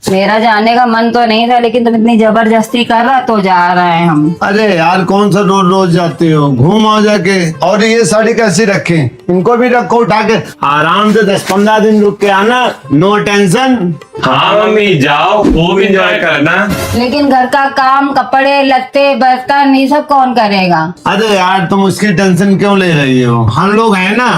मेरा जाने का मन तो नहीं था, लेकिन तुम इतनी जबरदस्ती कर रहा तो जा रहे हैं हम। अरे यार कौन सा रोज रोज जाते हो, घूम आओ जाके। और ये साड़ी कैसी रखे, इनको भी रखो उठा के, आराम से 10-15 दिन रुक के आना, नो टेंशन। हाँ मम्मी जाओ, खूब एंजॉय करना। लेकिन घर का काम, कपड़े लत्ते बर्तन ये सब कौन करेगा? अरे यार तुम उसकी टेंशन क्यों ले रही हो, हम लोग हैं ना।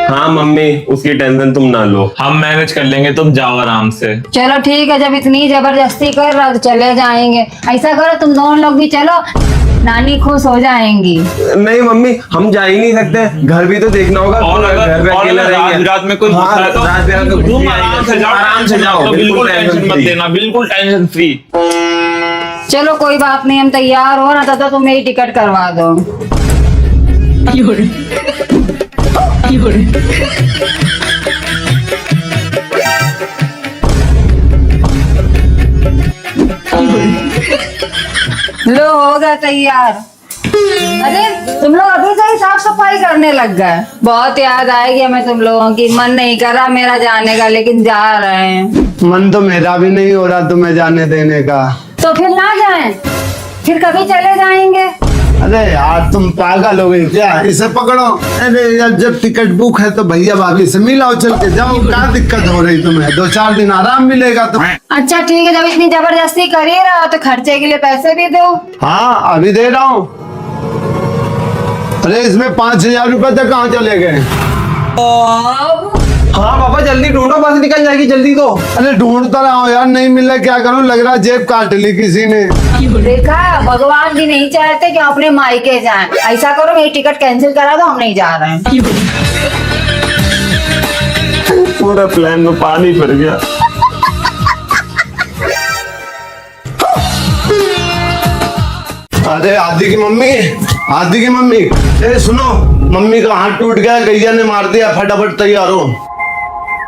हाँ मम्मी उसकी टेंशन तुम ना लो, हम मैनेज कर लेंगे, तुम जाओ आराम से। चलो ठीक है, जब इतनी जबरदस्ती कर रहा हो तो चले जाएंगे। ऐसा करो तुम दोनों लोग भी चलो, नानी खुश हो जाएंगी। नहीं मम्मी हम जा ही नहीं सकते, घर भी तो देखना होगा। और घर अगर पे अकेला रात रहेंगे। रात में कोई हाँ, पूछता है तो रात बिरात में तुम कुछ आराम से नहीं, जाओ, आराम से जाओ, तो बिल्कुल टेंशन मत free। देना, बिल्कुल टेंशन फ्री। चलो कोई बात नहीं, हम तैयार हो ना, तो तुम मेरी टिकट करवा दो। लो हो गया तैयार। अरे तुम लोग अभी से ही साफ सफाई करने लग गए। बहुत याद आएगी हमें तुम लोगों की। मन नहीं कर रहा मेरा जाने का, लेकिन जा रहे हैं। मन तो मेरा भी नहीं हो रहा तुम्हें जाने देने का। तो फिर ना जाएं, फिर कभी चले जाएंगे। अरे यार तुम पागल हो गई क्या, इसे पकड़ो। अरे यार जब टिकट बुक है तो भैया भाभी से मिलाओ, चल के जाओ। क्या दिक्कत हो रही तुम्हें, 2-4 दिन आराम मिलेगा तुम्हें। अच्छा ठीक है, जब इतनी जबरदस्ती कर ही रहा हो तो खर्चे के लिए पैसे भी दो। हाँ अभी दे रहा हूँ। अरे इसमें 5,000 रुपए तक कहाँ चले गए। हाँ पापा जल्दी ढूंढो, बस निकल जाएगी जल्दी तो। अरे ढूंढता रहा हूँ यार, नहीं मिल रहा, क्या करूँ, लग रहा जेब काट ली किसी ने। देखा, भगवान भी नहीं चाहते कि अपने मायके जाएं। ऐसा करो मेरी टिकट कैंसिल करा दो, हम नहीं जा रहे हैं। पूरा प्लान में पानी फिर गया। अरे आदि की मम्मी, आदि की मम्मी, ए सुनो, मम्मी का हाथ टूट गया, गैया ने मार दिया, फटाफट तैयार हो।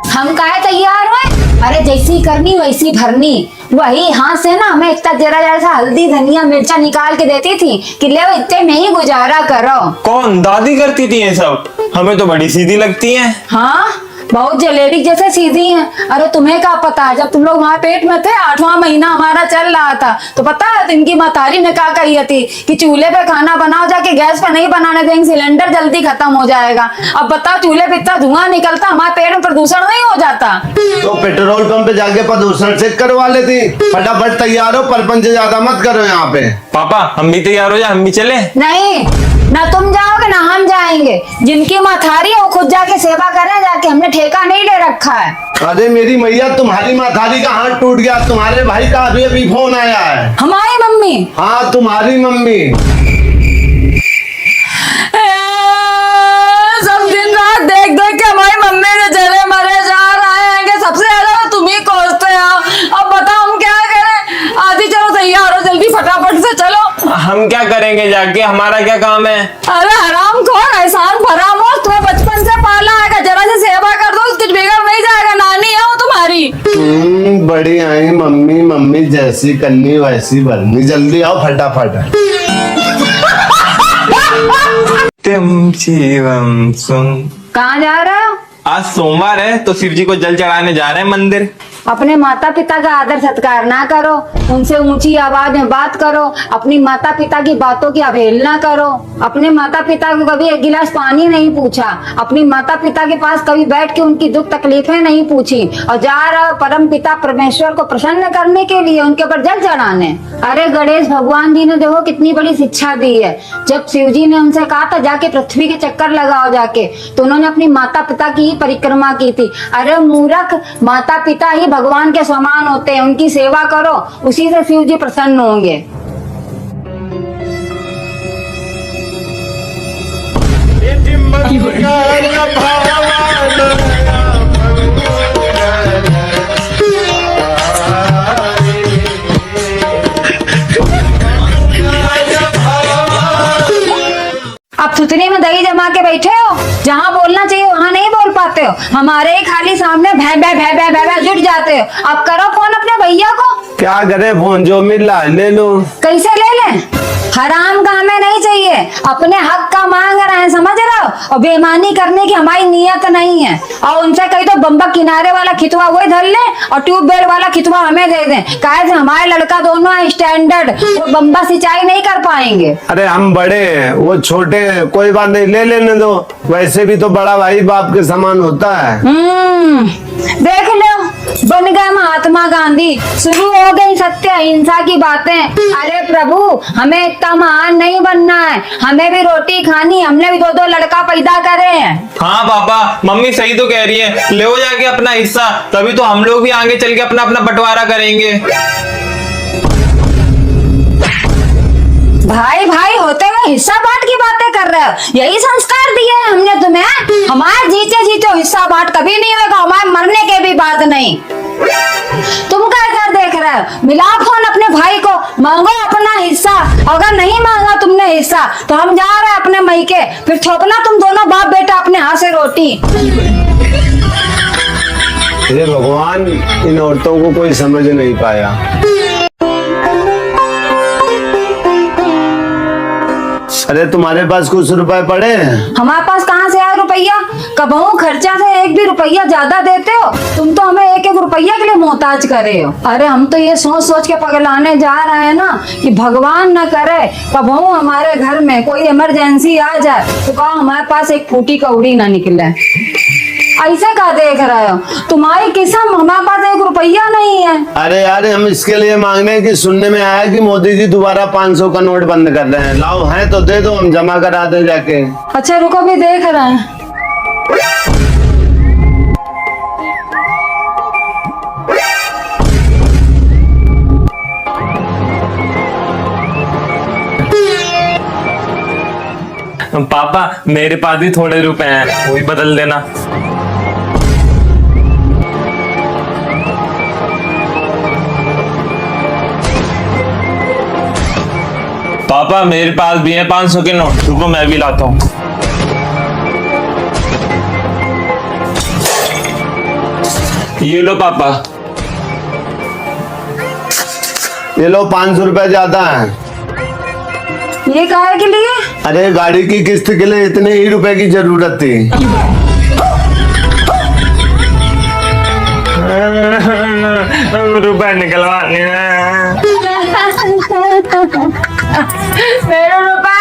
हम काहे तैयार हुए? अरे जैसी करनी वैसी भरनी। वही हाथ से ना हमें इतना जरा सा हल्दी धनिया मिर्चा निकाल के देती थी कि ले वो इतने में ही गुजारा करो। कौन दादी करती थी ये सब, हमें तो बड़ी सीधी लगती है। हाँ बहुत जलेबी जैसे सीधी हैं। अरे तुम्हें क्या पता है, जब तुम लोग वहाँ पेट में थे, 8वां महीना हमारा चल रहा था, तो पता है इनकी मतारी ने क्या कही थी कि चूल्हे पे खाना बनाओ, जाके गैस पे नहीं बनाने देंगे, सिलेंडर जल्दी खत्म हो जाएगा। अब बताओ चूल्हे पे इतना धुआं निकलता, हमारे पेट में प्रदूषण नहीं हो जाता? तो पेट्रोल पंप पे जाके प्रदूषण चेक करवा लेती। फटाफट तैयार हो, परपंच ज्यादा मत करो यहाँ पे। पापा हम भी तैयार हो जाए, हम भी चले। नहीं, ना तुम जाओगे ना हम जाएंगे। जिनकी मथारी है वो खुद जाके सेवा करें, जाके हमने ठेका नहीं ले रखा है। अरे मेरी मैया, तुम्हारी मथारी का हाथ टूट गया, तुम्हारे भाई का अभी अभी फोन आया है। हमारी मम्मी? हाँ तुम्हारी मम्मी। सब दिन रात देख देख के हमारी मम्मी के चले मरे जा रहे हैं। सबसे ज्यादा तो तुम ही कोसते हो। अब बताओ हम क्या करें? आदि चलो तैयार हो, जल्दी फटाफट से चलो। हम क्या करेंगे जाके, हमारा क्या काम है? अरे हराम खोर, एहसान फरामोश, तुम्हें बचपन से पाला है, जरा से सेवा कर दो, कुछ बिगड़ नहीं जाएगा। नानी है वो तुम्हारी। बड़ी आई मम्मी, मम्मी जैसी करनी वैसी भरनी। जल्दी आओ फटाफट। तुम जीवन सुन। कहाँ जा रहे हो? आज सोमवार है तो शिव जी को जल चढ़ाने जा रहे हैं मंदिर। अपने माता पिता का आदर सत्कार ना करो, उनसे ऊंची आवाज में बात करो, अपनी माता पिता की बातों की अवहेलना करो। अपने माता पिता को कभी एक गिलास पानी नहीं पूछा, अपनी माता पिता के पास कभी बैठ के उनकी दुख तकलीफें नहीं पूछी, और जा रहे हो परम पिता परमेश्वर को प्रसन्न करने के लिए उनके ऊपर जल चढ़ाने। अरे गणेश भगवान जी ने देखो कितनी बड़ी शिक्षा दी है। जब शिव जी ने उनसे कहा था जाके पृथ्वी के चक्कर लगाओ जाके, तो उन्होंने अपनी माता पिता की ही परिक्रमा की थी। अरे मूर्ख, माता पिता ही भगवान के समान होते हैं, उनकी सेवा करो, उसी से शिव जी प्रसन्न होंगे। अब सुतनी में दही जमा के बैठे हो, जहाँ बोलना चाहिए वहाँ नहीं बोल पाते हो। हमारे ही खाली सामने भै भै भै भै भै भै जुट जाते हो। अब करो फोन अपने भैया को। क्या करे, फोन जो मिल रहा है ले लो। कैसे ले लें? हराम का हमें नहीं चाहिए, अपने हक का मांग रहे हैं, समझ रहे हो? और बेईमानी करने की हमारी नियत नहीं है। और उनसे कही तो बम्बा किनारे वाला खितवा वही धर ले और ट्यूबवेल वाला खितवा हमें दे दें, काहे से हमारे लड़का दोनों है स्टैंडर्ड, वो बम्बा सिंचाई नहीं कर पाएंगे। अरे हम बड़े हैं, वो छोटे हैं, कोई बात नहीं, ले लेने दो। वैसे भी तो बड़ा भाई बाप के समान होता है। देख लो, बन गए महात्मा गांधी, शुरू हो गई सत्य अहिंसा की बातें। अरे प्रभु, हमें इतना महान नहीं बनना है, हमें भी रोटी खानी, हमने भी दो दो लड़का पैदा करे हैं। हाँ पापा, मम्मी सही तो कह रही है, ले हो जाके अपना हिस्सा, तभी तो हम लोग भी आगे चल के अपना अपना बंटवारा करेंगे। भाई भाई होते हुए हिस्सा बांट की बातें कर रहे हो, यही संस्कार दिए हैं हमने तुम्हें? हमारे जीते जीते हिस्सा बांट कभी नहीं होगा, हमारे मरने के भी बात नहीं। तुम क्या देख रहे हो? मिलाओ फोन अपने भाई को, मांगो अपना हिस्सा। अगर नहीं मांगा तुमने हिस्सा तो हम जा रहे हैं अपने मैके, फिर थोपना तुम दोनों बाप बेटा अपने हाथ से रोटी। हे भगवान, इन औरतों को कोई समझ नहीं पाया। अरे तुम्हारे पास कुछ रुपए पड़े हैं? हमारे पास कहाँ से आया रुपया? कबहू खर्चा से एक भी रुपया ज्यादा देते हो? तुम तो हमें एक एक रुपया के लिए मोहताज करे हो। अरे हम तो ये सोच सोच के पगलाने जा रहे हैं ना कि भगवान न करे कबहू हमारे घर में कोई इमरजेंसी आ जाए तो कहो हमारे पास एक फूटी कौड़ी ना निकले। ऐसे का देख रहे हो? तुम्हारी किस्म, हमारे पास एक रुपया नहीं है। अरे यार, हम इसके लिए मांग रहे हैं कि सुनने में आया कि मोदी जी दोबारा 500 का नोट बंद कर रहे हैं। लाओ है तो दे दो, हम जमा करा दें जाके। अच्छा रुको, भी देख रहे हैं। पापा मेरे पास भी थोड़े रुपए हैं, वही बदल देना। पापा मेरे पास भी है 500 के नोट, रुको मैं भी लाता हूँ। ये लो पापा। ये लो, 500 रुपए ज्यादा है। ये काहे के लिए? अरे गाड़ी की किस्त के लिए इतने ही रुपए की जरूरत थी। रुपए निकलवाने हैं। मेरे रुपए।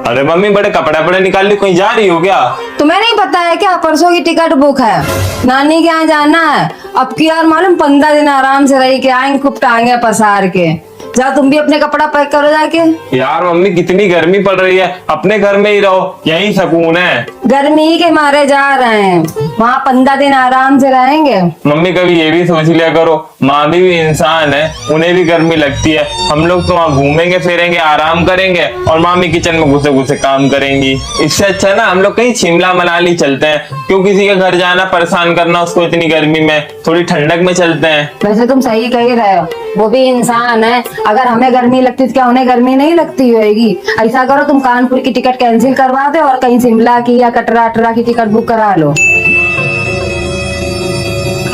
अरे मम्मी, बड़े कपड़े निकाल ली, कहीं जा रही हो क्या? तुम्हें नहीं पता है क्या? परसों की टिकट बुक है, नानी के यहाँ जाना है। अब की यार मालूम 15 दिन आराम से रह के आएंगे, खूब टांगे पसार के। जा तुम भी अपने कपड़ा पैक करो जाके। यार मम्मी, कितनी गर्मी पड़ रही है, अपने घर में ही रहो, यही सुकून है। गर्मी के मारे जा रहे हैं, वहाँ 15 दिन आराम से रहेंगे। मम्मी कभी ये भी सोच लिया करो, माँ भी इंसान है, उन्हें भी गर्मी लगती है। हम लोग तो वहाँ घूमेंगे फिरेंगे, आराम करेंगे, और मामी किचन में घुसे घुसे काम करेंगी। इससे अच्छा ना हम लोग कहीं शिमला मनाली चलते हैं, क्यों किसी के घर जाना, परेशान करना उसको इतनी गर्मी में, थोड़ी ठंडक में चलते हैं। वैसे तुम सही कह ही रहे हो, वो भी इंसान है। अगर हमें गर्मी लगती तो क्या उन्हें गर्मी नहीं लगती होगी? ऐसा करो, तुम कानपुर की टिकट कैंसिल करवा दो और कहीं शिमला की या कटरा अटरा की टिकट बुक करा लो।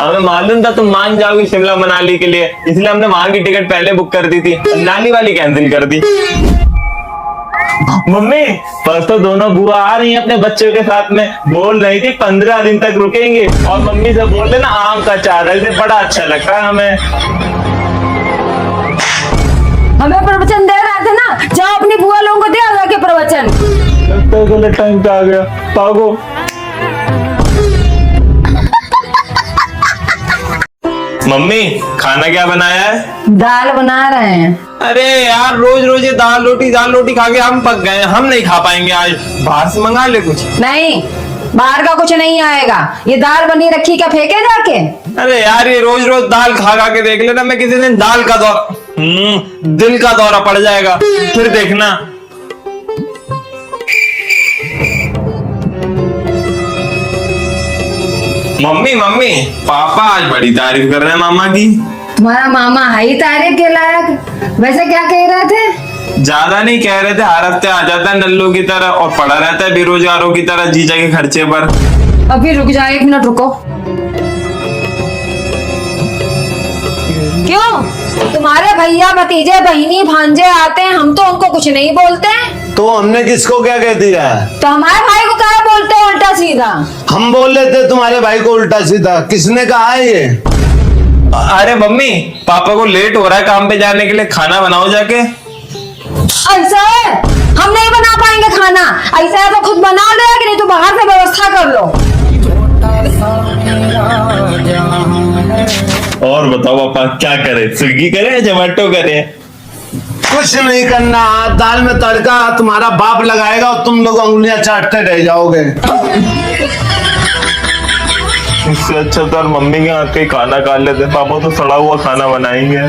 हमें मालूम था तुम मान जाओगी शिमला मनाली के लिए, इसलिए हमने वहां की टिकट पहले बुक कर दी थी, नानी वाली कैंसिल कर दी। मम्मी, परसों दोनों बुआ आ रही हैं अपने बच्चों के साथ में, बोल रही थी 15 दिन तक रुकेंगे, और मम्मी से बोल देना आम का चार, ऐसे बड़ा अच्छा लगता है हमें। हमें प्रवचन दे रहे थे ना, जाओ अपनी बुआ लोगों को दे आओ जाके प्रवचन। लगता है गलत टाइम पे आ गया, भागो। मम्मी, खाना क्या बनाया है? दाल बना रहे हैं। अरे यार, रोज रोज ये दाल रोटी खा के हम पक गए, हम नहीं खा पाएंगे आज, बाहर से मंगा ले कुछ। नहीं, बाहर का कुछ नहीं आएगा, ये दाल बनी रखी क्या फेंके जाके? अरे यार, ये रोज रोज दाल खा खा के देख लेना, मैं किसी दिन दाल का दौरा, दिल का दौरा पड़ जाएगा, फिर देखना। मम्मी मम्मी, पापा आज बड़ी तारीफ कर रहे हैं मामा की। तुम्हारा मामा है ही तारीफ के लायक। वैसे क्या कह रहे थे? ज्यादा नहीं कह रहे थे, हर हफ्ते आ जाता है नल्लू की तरह और पड़ा रहता है बेरोजगारों की तरह जीजा के खर्चे पर। अभी रुक जाओ, 1 मिनट रुको। क्यों? तुम्हारे भैया भतीजे बहिनी भांजे आते हैं, हम तो उनको कुछ नहीं बोलते हैं। तो हमने किसको क्या कह दिया? तो हमारे भाई को क्या बोलते हो उल्टा सीधा? हम बोल रहे थे तुम्हारे भाई को उल्टा सीधा, किसने कहा है ये? अरे मम्मी, पापा को लेट हो रहा है काम पे जाने के लिए, खाना बनाओ जाके। ऐसा है, हम नहीं बना पाएंगे खाना। ऐसा है तो खुद बना लो, कि नहीं तो बाहर से व्यवस्था कर लो। और बताओ पापा क्या करे, स्विगी करे या जोमेटो करे? कुछ नहीं करना, दाल में तड़का तुम्हारा बाप लगाएगा और तुम लोग उंगलियां चाटते रह जाओगे। इससे अच्छा तो यार मम्मी के हाथ का ही खाना खा लेते, पापा तो सड़ा हुआ खाना बनाएंगे।